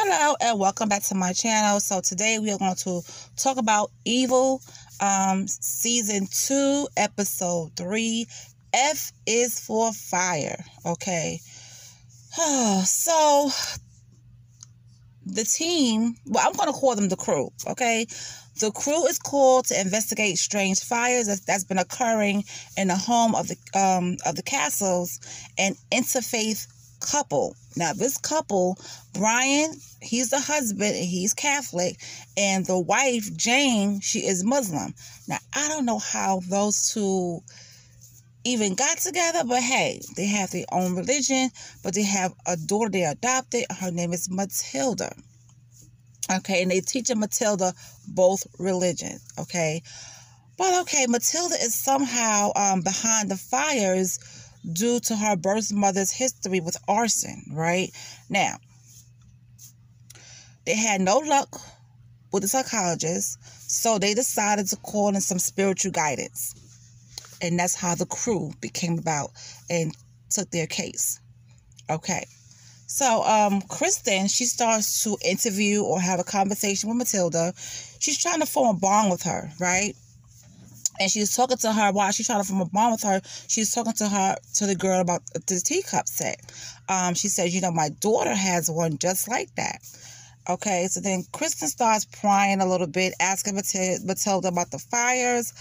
Hello and welcome back to my channel. So today we are going to talk about Evil season 2 episode 3. F is for fire. Okay. So the team, well, I'm going to call them the crew. Okay. The crew is called to investigate strange fires that's been occurring in the home of the Castles, an interfaith couple. Now, this couple, Brian, he's the husband and he's Catholic, and the wife, Jane, she is Muslim. Now, I don't know how those two even got together, but hey, they have their own religion, but they have a daughter they adopted. Her name is Matilda. Okay, and they teach Matilda both religions. Okay, but okay, Matilda is somehow behind the fires due to her birth mother's history with arson, right? Now, they had no luck with the psychologist, so they decided to call in some spiritual guidance. And that's how the crew became about and took their case. Okay. So, Kristen, she starts to interview or have a conversation with Matilda. She's trying to form a bond with her, right? And she's talking to her while she's trying to form a bond with her. She's talking to the girl about the teacup set. She says, you know, my daughter has one just like that. Okay, so then Kristen starts prying a little bit, asking Matilda about the fires.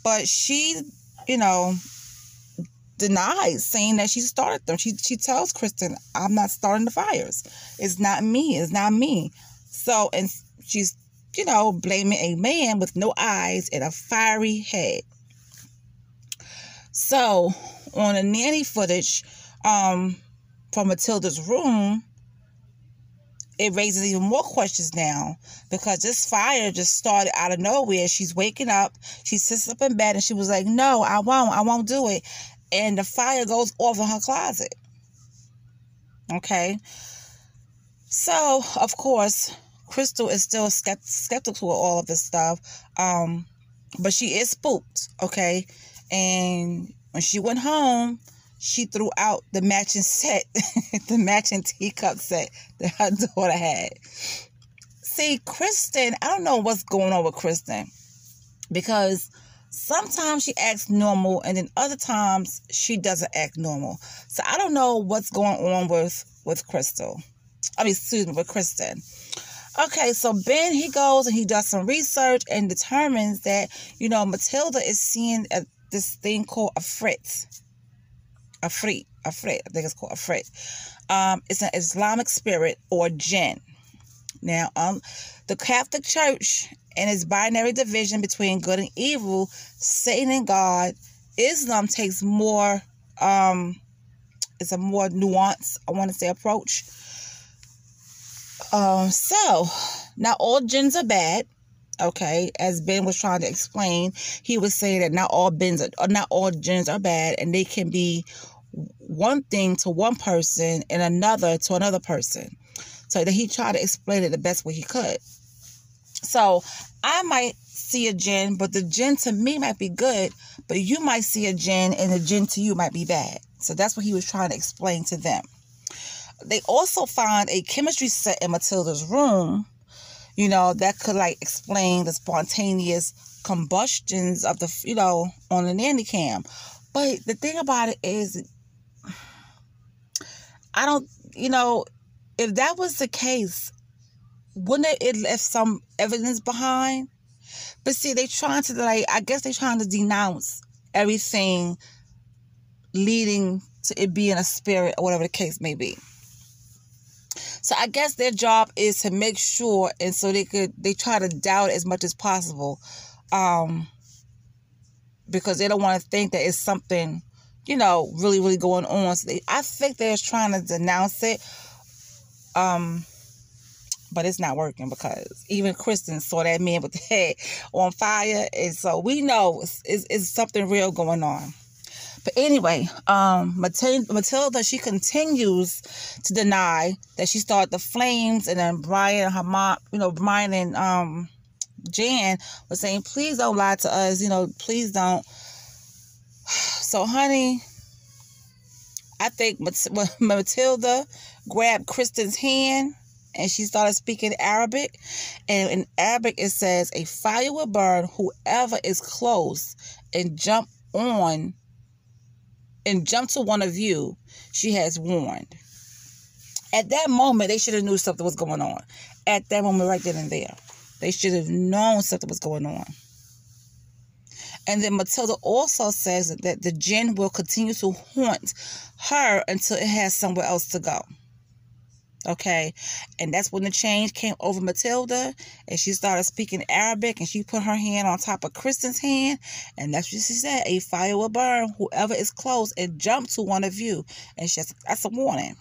But she, you know, denies, saying that she started them. She tells Kristen, I'm not starting the fires. It's not me. It's not me. So, and she's, you know, blaming a man with no eyes and a fiery head. So, on the nanny footage from Matilda's room, it raises even more questions now, because this fire just started out of nowhere. She's waking up, she sits up in bed, and she was like, no, I won't do it. And the fire goes off in her closet. Okay. So, of course, Crystal is still skeptical of all of this stuff. But she is spooked. Okay. And when she went home, she threw out the matching set, the matching teacup set that her daughter had. See, Kristen, I don't know what's going on with Kristen, because sometimes she acts normal, and then other times she doesn't act normal. So I don't know what's going on with Crystal. With Kristen. Okay, so Ben, he goes and he does some research and determines that, you know, Matilda is seeing this thing called a frit. I think it's called a frit. It's an Islamic spirit, or Jinn. Now, the Catholic Church and its binary division between good and evil, Satan and God, Islam takes more, it's a more nuanced, I want to say, approach. So, not all jinns are bad. Okay, as Ben was trying to explain, he was saying that not all jinns are bad, and they can be one thing to one person and another to another person. So that he tried to explain it the best way he could. So I might see a jinn, but the jinn to me might be good, but you might see a jinn and the jinn to you might be bad. So that's what he was trying to explain to them. They also find a chemistry set in Matilda's room, you know, that could like explain the spontaneous combustions of the, you know, on the nanny cam. But the thing about it is, I don't, you know, if that was the case, wouldn't it left some evidence behind? But see, they trying to, like, I guess they trying to denounce everything leading to it being a spirit or whatever the case may be. So I guess their job is to make sure, and so they try to doubt it as much as possible, because they don't want to think that it's something, you know, really, really going on. So I think they're trying to denounce it, but it's not working, because even Kristen saw that man with the head on fire, and so we know it's something real going on. But anyway, Matilda, she continues to deny that she started the flames, and then Brian and her mom, you know, Brian and Jan was saying, please don't lie to us, you know, please don't. So, honey, I think Matilda grabbed Kristen's hand and she started speaking Arabic. And in Arabic, it says, a fire will burn whoever is close and jump to one of you, she has warned. At that moment, they should have knew something was going on. At that moment, right then and there. They should have known something was going on. And then Matilda also says that the jinn will continue to haunt her until it has somewhere else to go. Okay? And that's when the change came over Matilda, and she started speaking Arabic, and she put her hand on top of Kristen's hand, and that's what she said, a fire will burn whoever is close and jump to one of you. And that's a warning.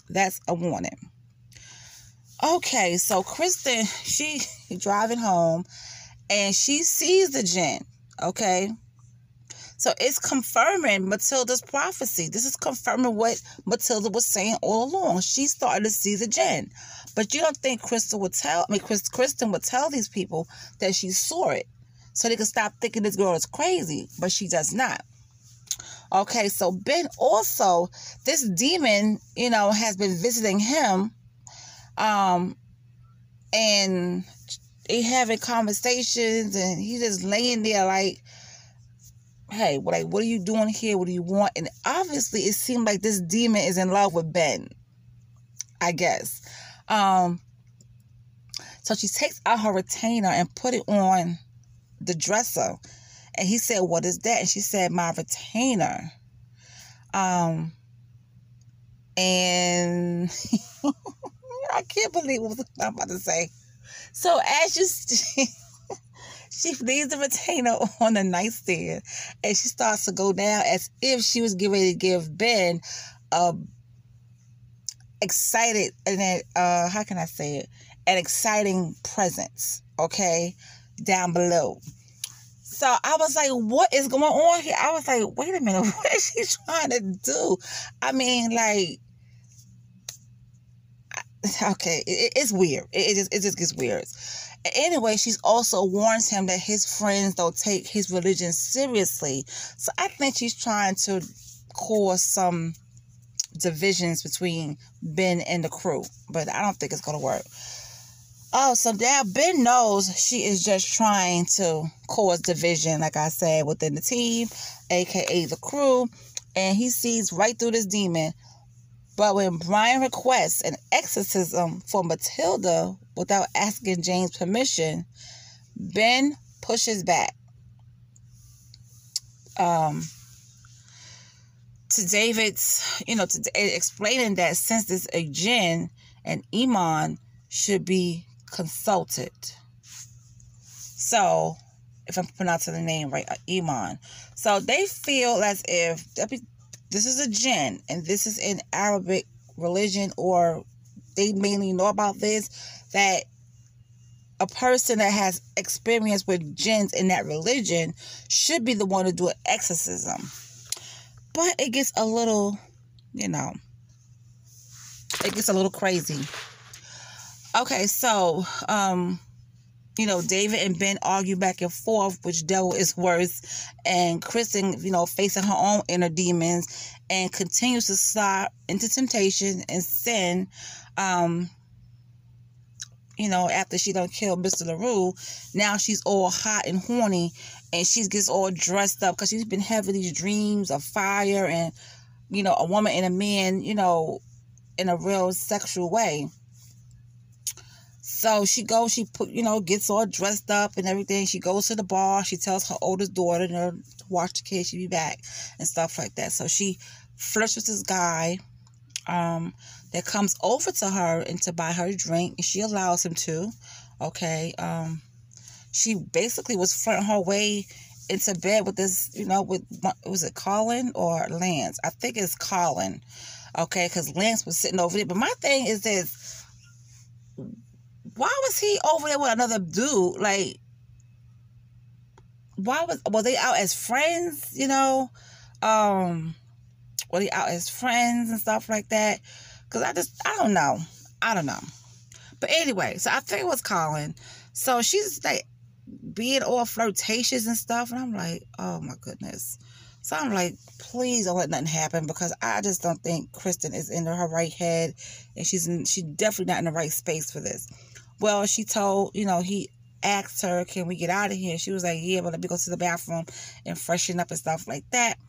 That's a warning. Okay, so Kristen, she driving home, and she sees the jinn. Okay, so it's confirming Matilda's prophecy. This is confirming what Matilda was saying all along. She started to see the jinn, but you don't think Kristen would tell these people that she saw it, so they could stop thinking this girl is crazy. But she does not. Okay, so Ben also, this demon, has been visiting him, and they having conversations, and he's just laying there like, hey, what are you doing here? What do you want? And obviously it seemed like this demon is in love with Ben, I guess. So she takes out her retainer and put it on the dresser. And he said, what is that? And she said, my retainer. And I can't believe what I'm about to say. So as she leaves the retainer on the nightstand, and she starts to go down as if she was getting ready to give Ben excited, and how can I say it? An exciting presence, okay, down below. So I was like, what is going on here? I was like, wait a minute, what is she trying to do? I mean, like, okay, it's weird. It just gets weird. Anyway, she also warns him that his friends don't take his religion seriously. So I think she's trying to cause some divisions between Ben and the crew, but I don't think it's going to work. Oh, so now Ben knows she is just trying to cause division, like I said, within the team, aka the crew, and he sees right through this demon. But when Brian requests an exorcism for Matilda without asking Jane's permission, Ben pushes back. To David's, explaining that since it's a jinn, an Iman should be consulted. So, if I'm pronouncing the name right, Iman. So they feel as if this is a jinn, and this is in Arabic religion, or they mainly know about this, that a person that has experience with jinns in that religion should be the one to do an exorcism. But it gets a little, it gets a little crazy. Okay, so, David and Ben argue back and forth, which devil is worse, and Kristen, facing her own inner demons, and continues to slide into temptation and sin, after she done killed Mr. LaRue. Now she's all hot and horny, and she gets all dressed up, because she's been having these dreams of fire and, a woman and a man, in a real sexual way. So she gets all dressed up and everything. She goes to the bar. She tells her oldest daughter to watch the kids. She'll be back and stuff like that. So she flirts with this guy that comes over to her and to buy her a drink. And she allows him to. Okay. She basically was flirting her way into bed with this, was it Colin or Lance? I think it's Colin. Okay. Because Lance was sitting over there. But my thing is this. Why was he over there with another dude? Like, were they out as friends, were they out as friends and stuff like that? Because I don't know. But anyway, so I think it was Colin. So she's like being all flirtatious and stuff. And I'm like, oh my goodness. So I'm like, please don't let nothing happen, because I just don't think Kristen is in her right head, and she's definitely not in the right space for this. Well, she told, he asked her, can we get out of here? She was like, yeah, but let me go to the bathroom and freshen up and stuff like that.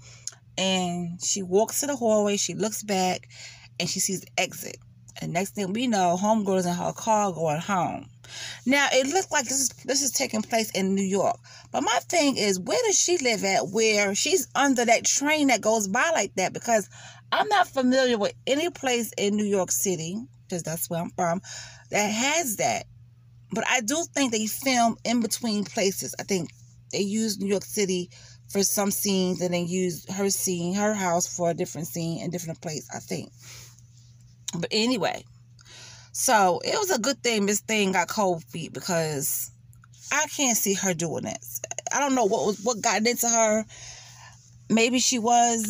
And she walks to the hallway, she looks back, and she sees the exit. And next thing we know, homegirl is in her car going home. Now, it looked like this is taking place in New York. But my thing is, where does she live at where she's under that train that goes by like that? Because I'm not familiar with any place in New York City, because that's where I'm from, that has that. But I do think they film in between places. I think they use New York City for some scenes, and then use her house for a different scene in a different place, I think. But anyway, so it was a good thing Miss Thing got cold feet, because I can't see her doing this. I don't know what got into her. Maybe she was,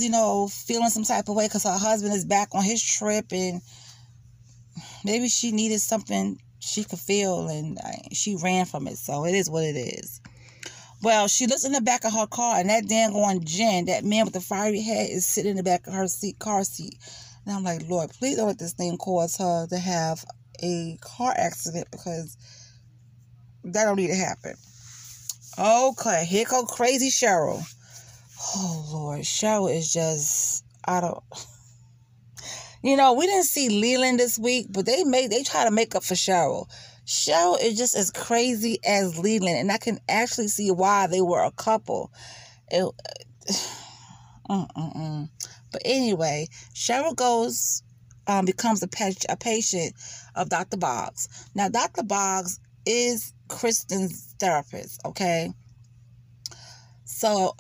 feeling some type of way because her husband is back on his trip, and maybe she needed something she could feel, and she ran from it. So it is what it is. Well, she looks in the back of her car, and that dang Jinn, that man with the fiery head, is sitting in the back of her car seat. And I'm like, Lord, please don't let this thing cause her to have a car accident, because that don't need to happen. Okay, here go crazy Cheryl. Oh, Lord, Cheryl is just, we didn't see Leland this week, but they try to make up for Cheryl. Cheryl is just as crazy as Leland, and I can actually see why they were a couple. But anyway, Cheryl becomes a patient of Dr. Boggs. Now, Dr. Boggs is Kristen's therapist, okay? So,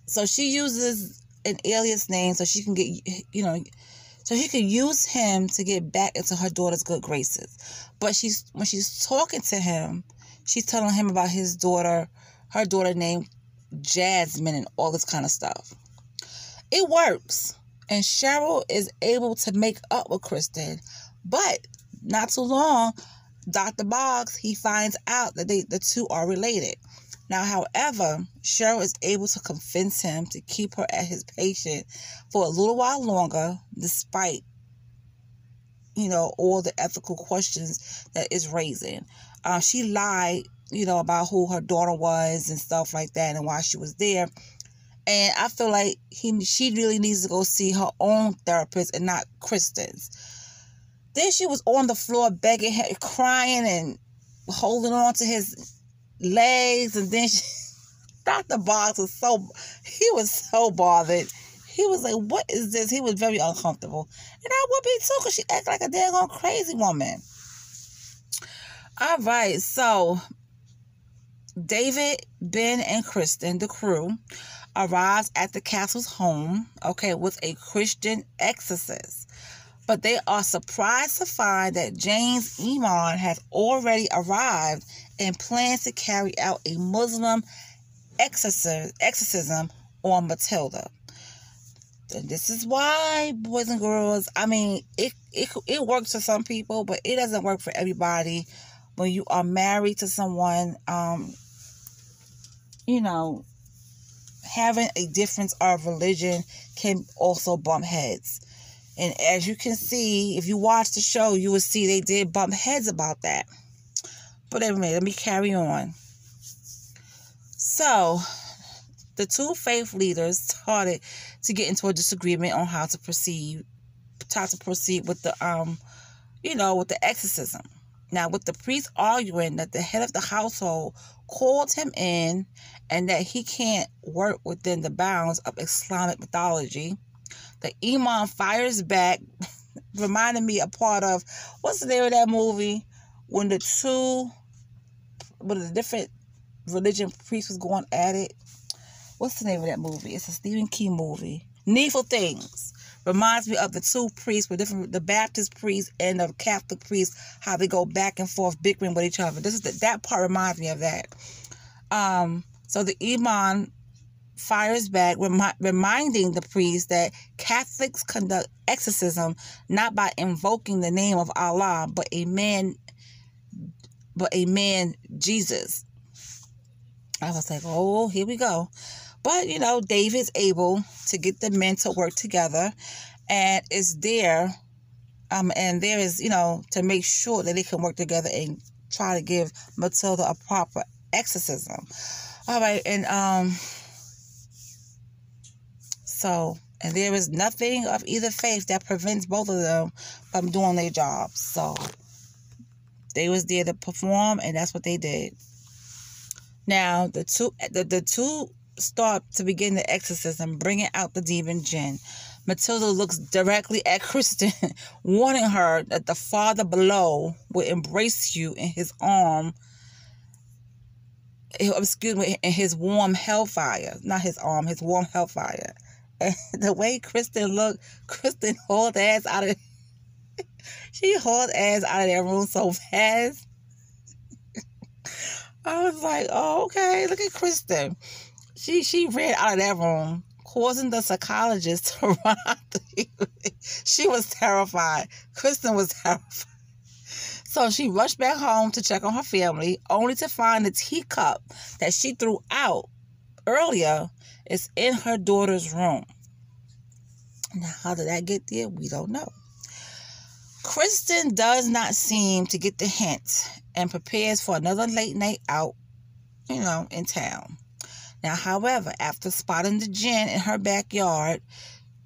so she uses an alias name so she can get, so she can use him to get back into her daughter's good graces. But when she's talking to him, she's telling him about her daughter named Jasmine, and all this kind of stuff. It works, and Cheryl is able to make up with Kristen. But not too long, Dr. Boggs, he finds out that the two are related. Now, however, Cheryl is able to convince him to keep her as his patient for a little while longer, despite, all the ethical questions that is raising. She lied, about who her daughter was and stuff like that, and why she was there. And I feel like she really needs to go see her own therapist and not Kristen's. Then she was on the floor begging him, crying and holding on to his legs, and then Dr. Boggs was so bothered. He was like, what is this? He was very uncomfortable. And I would be too, because she acted like a daggone crazy woman. All right, so David, Ben, and Kristen, the crew, arrives at the castle's home, with a Christian exorcist. But they are surprised to find that Jane's Imam has already arrived and plans to carry out a Muslim exorcism on Matilda. And this is why, boys and girls, it works for some people, but it doesn't work for everybody. When you are married to someone, having a difference of religion can also bump heads. And as you can see, if you watch the show, you will see they did bump heads about that. But anyway, let me carry on. So, the two faith leaders started to get into a disagreement on how to proceed with the, with the exorcism. Now, with the priest arguing that the head of the household called him in and that he can't work within the bounds of Islamic mythology, the Imam fires back, reminding me a part of, what's the name of that movie? When the different religion priests was going at it. What's the name of that movie? It's a Stephen King movie. Needful Things. Reminds me of the two priests, the Baptist priest and the Catholic priest, how they go back and forth bickering with each other. That part reminds me of that. So the Imam fires back, reminding the priest that Catholics conduct exorcism not by invoking the name of Allah, but a man, Jesus. I was like, oh, here we go. But, David's able to get the men to work together, and is there, and there is, to make sure that they can work together and try to give Matilda a proper exorcism. All right, and and there is nothing of either faith that prevents both of them from doing their jobs. So they was there to perform, and that's what they did. Now the two start to begin the exorcism, bringing out the demon Jinn. Matilda looks directly at Kristen, warning her that the Father below will embrace you in his arm. In his warm hellfire. Not his arm, his warm hellfire. And the way Kristen looked, Kristen hauled ass out of she hauled ass out of that room so fast. I was like, oh, okay, look at Kristen. She ran out of that room, causing the psychologist to run out. She was terrified. Kristen was terrified. So she rushed back home to check on her family, only to find the teacup that she threw out earlier is in her daughter's room. Now, how did that get there? We don't know. Kristen does not seem to get the hint and prepares for another late night out, in town. Now, however, after spotting the Jinn in her backyard,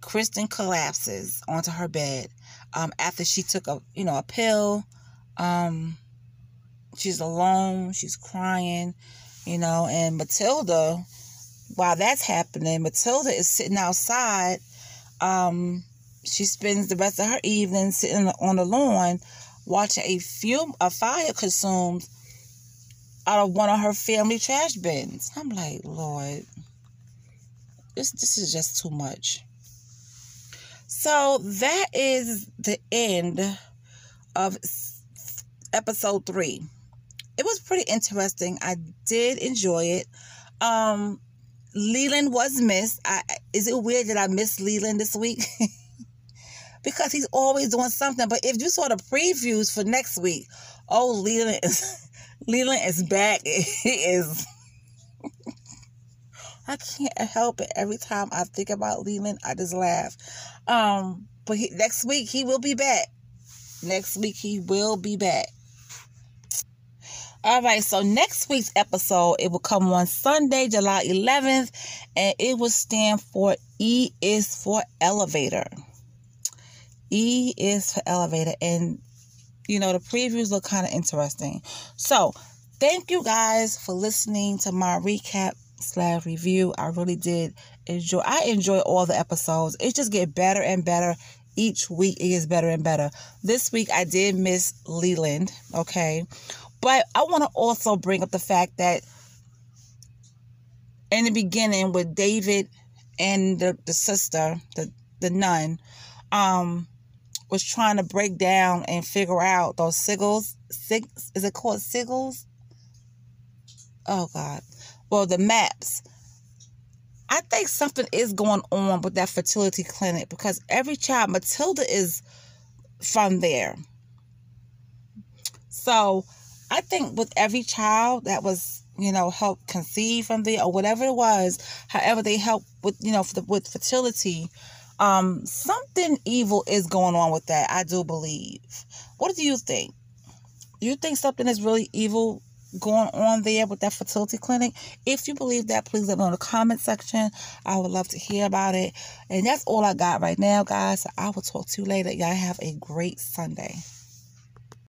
Kristen collapses onto her bed. After she took a pill, she's alone, she's crying, and Matilda, while that's happening, Matilda is sitting outside. She spends the rest of her evening sitting on the lawn watching a fire consumed out of one of her family trash bins. I'm like, Lord, this is just too much. So that is the end of episode 3. It was pretty interesting. I did enjoy it. Leland was missed. Is it weird that I missed Leland this week? Because he's always doing something. But if you saw the previews for next week, Leland is back. He is. I can't help it. Every time I think about Leland, I just laugh. But next week he will be back. Next week he will be back. All right, so next week's episode, it will come on Sunday, July 11th, and it will stand for E is for Elevator. E is for Elevator, and, the previews look kind of interesting. So, thank you guys for listening to my recap/review. I really did enjoy. I enjoy all the episodes. It just gets better and better. Each week, it gets better and better. This week, I did miss Leland, okay? But I want to also bring up the fact that in the beginning with David and the sister, the nun, was trying to break down and figure out those sigils. Is it called sigils? Oh, God. Well, the maps. I think something is going on with that fertility clinic because every child, Matilda is from there. So I think with every child that was, helped conceive from there or whatever it was, however they help with, with fertility, something evil is going on with that. I do believe. What do you think? Do you think something is really evil going on there with that fertility clinic? If you believe that, please let me know in the comment section. I would love to hear about it. And that's all I got right now, guys. So I will talk to you later. Y'all have a great Sunday.